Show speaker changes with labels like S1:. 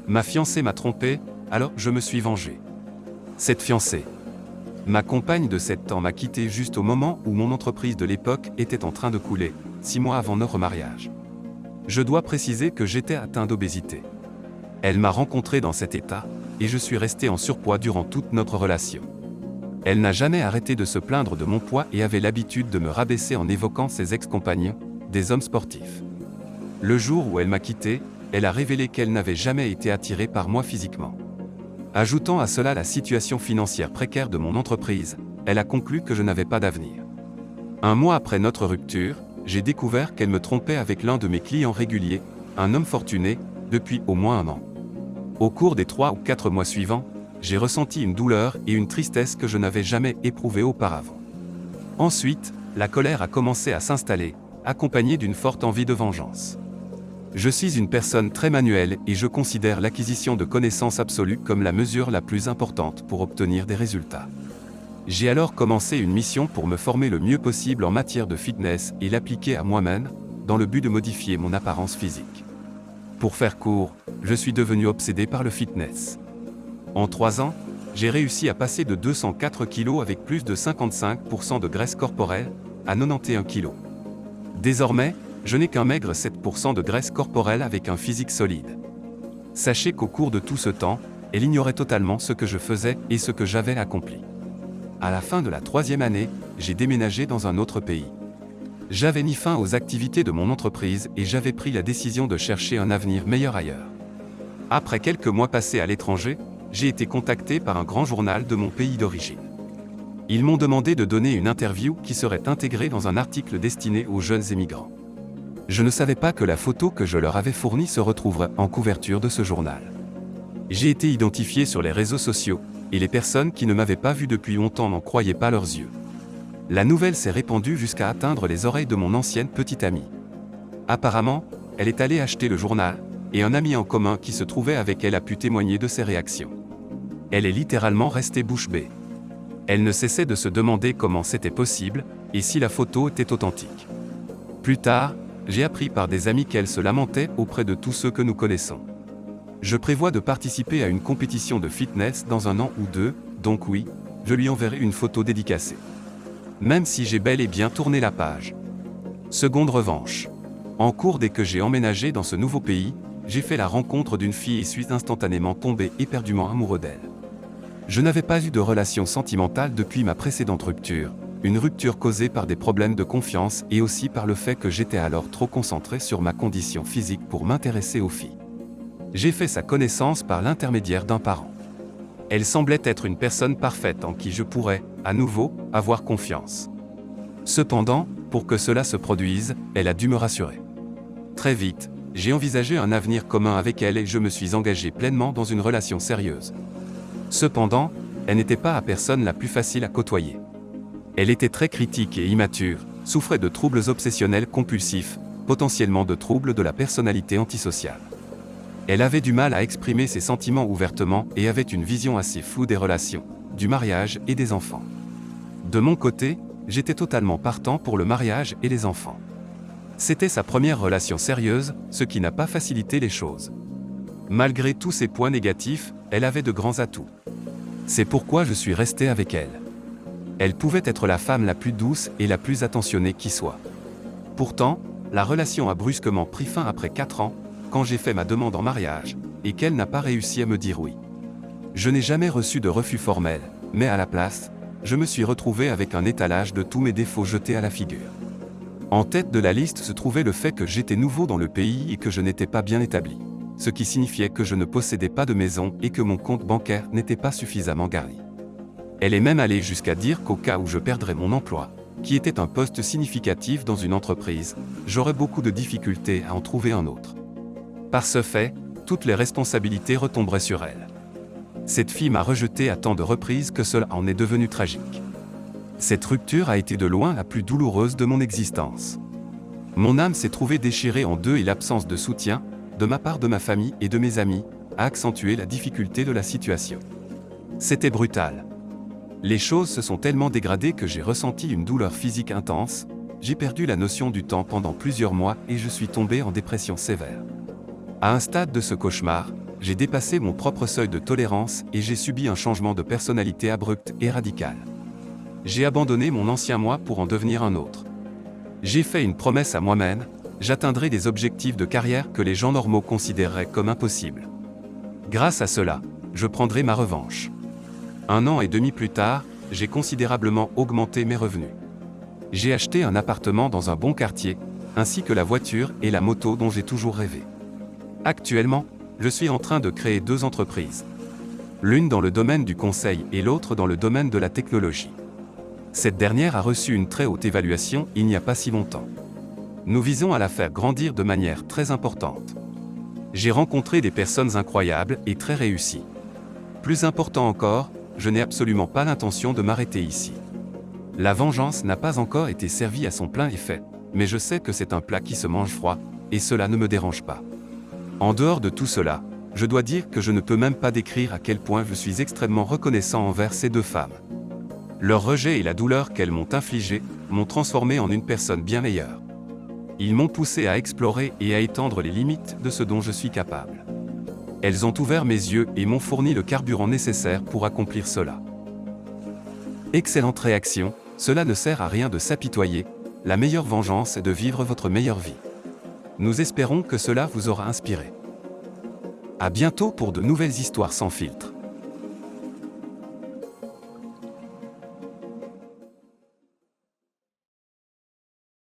S1: Ma fiancée m'a trompé, alors je me suis vengé. Cette fiancée, ma compagne de 7 ans, m'a quitté juste au moment où mon entreprise de l'époque était en train de couler, 6 mois avant notre mariage. Je dois préciser que j'étais atteint d'obésité. Elle m'a rencontré dans cet état, et je suis resté en surpoids durant toute notre relation. Elle n'a jamais arrêté de se plaindre de mon poids et avait l'habitude de me rabaisser en évoquant ses ex-compagnons, des hommes sportifs. Le jour où elle m'a quitté, elle a révélé qu'elle n'avait jamais été attirée par moi physiquement. Ajoutant à cela la situation financière précaire de mon entreprise, elle a conclu que je n'avais pas d'avenir. Un mois après notre rupture, j'ai découvert qu'elle me trompait avec l'un de mes clients réguliers, un homme fortuné, depuis au moins 1 an. Au cours des 3 ou 4 mois suivants, j'ai ressenti une douleur et une tristesse que je n'avais jamais éprouvées auparavant. Ensuite, la colère a commencé à s'installer, accompagnée d'une forte envie de vengeance. Je suis une personne très manuelle et je considère l'acquisition de connaissances absolues comme la mesure la plus importante pour obtenir des résultats. J'ai alors commencé une mission pour me former le mieux possible en matière de fitness et l'appliquer à moi-même, dans le but de modifier mon apparence physique. Pour faire court, je suis devenu obsédé par le fitness. En 3 ans, j'ai réussi à passer de 204 kg avec plus de 55% de graisse corporelle à 91 kg. Désormais, je n'ai qu'un maigre 7% de graisse corporelle avec un physique solide. Sachez qu'au cours de tout ce temps, elle ignorait totalement ce que je faisais et ce que j'avais accompli. À la fin de la 3e année, j'ai déménagé dans un autre pays. J'avais mis fin aux activités de mon entreprise et j'avais pris la décision de chercher un avenir meilleur ailleurs. Après quelques mois passés à l'étranger, j'ai été contacté par un grand journal de mon pays d'origine. Ils m'ont demandé de donner une interview qui serait intégrée dans un article destiné aux jeunes émigrants. Je ne savais pas que la photo que je leur avais fournie se retrouverait en couverture de ce journal. J'ai été identifié sur les réseaux sociaux, et les personnes qui ne m'avaient pas vu depuis longtemps n'en croyaient pas leurs yeux. La nouvelle s'est répandue jusqu'à atteindre les oreilles de mon ancienne petite amie. Apparemment, elle est allée acheter le journal, et un ami en commun qui se trouvait avec elle a pu témoigner de ses réactions. Elle est littéralement restée bouche bée. Elle ne cessait de se demander comment c'était possible, et si la photo était authentique. Plus tard, j'ai appris par des amis qu'elle se lamentait auprès de tous ceux que nous connaissons. Je prévois de participer à une compétition de fitness dans 1 an ou 2, donc oui, je lui enverrai une photo dédicacée. Même si j'ai bel et bien tourné la page. Seconde revanche. En cours, dès que j'ai emménagé dans ce nouveau pays, j'ai fait la rencontre d'une fille et suis instantanément tombé éperdument amoureux d'elle. Je n'avais pas eu de relation sentimentale depuis ma précédente rupture, une rupture causée par des problèmes de confiance et aussi par le fait que j'étais alors trop concentré sur ma condition physique pour m'intéresser aux filles. J'ai fait sa connaissance par l'intermédiaire d'un parent. Elle semblait être une personne parfaite en qui je pourrais, à nouveau, avoir confiance. Cependant, pour que cela se produise, elle a dû me rassurer. Très vite, j'ai envisagé un avenir commun avec elle et je me suis engagé pleinement dans une relation sérieuse. Cependant, elle n'était pas la personne la plus facile à côtoyer. Elle était très critique et immature, souffrait de troubles obsessionnels compulsifs, potentiellement de troubles de la personnalité antisociale. Elle avait du mal à exprimer ses sentiments ouvertement et avait une vision assez floue des relations, du mariage et des enfants. De mon côté, j'étais totalement partant pour le mariage et les enfants. C'était sa première relation sérieuse, ce qui n'a pas facilité les choses. Malgré tous ces points négatifs, elle avait de grands atouts. C'est pourquoi je suis resté avec elle. Elle pouvait être la femme la plus douce et la plus attentionnée qui soit. Pourtant, la relation a brusquement pris fin après 4 ans, quand j'ai fait ma demande en mariage, et qu'elle n'a pas réussi à me dire oui. Je n'ai jamais reçu de refus formel, mais à la place, je me suis retrouvé avec un étalage de tous mes défauts jetés à la figure. En tête de la liste se trouvait le fait que j'étais nouveau dans le pays et que je n'étais pas bien établi, ce qui signifiait que je ne possédais pas de maison et que mon compte bancaire n'était pas suffisamment garni. Elle est même allée jusqu'à dire qu'au cas où je perdrais mon emploi, qui était un poste significatif dans une entreprise, j'aurais beaucoup de difficultés à en trouver un autre. Par ce fait, toutes les responsabilités retomberaient sur elle. Cette fille m'a rejeté à tant de reprises que cela en est devenu tragique. Cette rupture a été de loin la plus douloureuse de mon existence. Mon âme s'est trouvée déchirée en deux et l'absence de soutien, de ma part de ma famille et de mes amis, a accentué la difficulté de la situation. C'était brutal. Les choses se sont tellement dégradées que j'ai ressenti une douleur physique intense, j'ai perdu la notion du temps pendant plusieurs mois et je suis tombé en dépression sévère. À un stade de ce cauchemar, j'ai dépassé mon propre seuil de tolérance et j'ai subi un changement de personnalité abrupt et radical. J'ai abandonné mon ancien moi pour en devenir un autre. J'ai fait une promesse à moi-même, j'atteindrai des objectifs de carrière que les gens normaux considéreraient comme impossibles. Grâce à cela, je prendrai ma revanche. 1 an et demi plus tard, j'ai considérablement augmenté mes revenus. J'ai acheté un appartement dans un bon quartier, ainsi que la voiture et la moto dont j'ai toujours rêvé. Actuellement, je suis en train de créer 2 entreprises. L'une dans le domaine du conseil et l'autre dans le domaine de la technologie. Cette dernière a reçu une très haute évaluation il n'y a pas si longtemps. Nous visons à la faire grandir de manière très importante. J'ai rencontré des personnes incroyables et très réussies. Plus important encore, je n'ai absolument pas l'intention de m'arrêter ici. La vengeance n'a pas encore été servie à son plein effet, mais je sais que c'est un plat qui se mange froid, et cela ne me dérange pas. En dehors de tout cela, je dois dire que je ne peux même pas décrire à quel point je suis extrêmement reconnaissant envers ces 2 femmes. Leur rejet et la douleur qu'elles m'ont infligée m'ont transformé en une personne bien meilleure. Ils m'ont poussé à explorer et à étendre les limites de ce dont je suis capable. Elles ont ouvert mes yeux et m'ont fourni le carburant nécessaire pour accomplir cela. Excellente réaction, cela ne sert à rien de s'apitoyer, la meilleure vengeance est de vivre votre meilleure vie. Nous espérons que cela vous aura inspiré. À bientôt pour de nouvelles histoires sans filtre.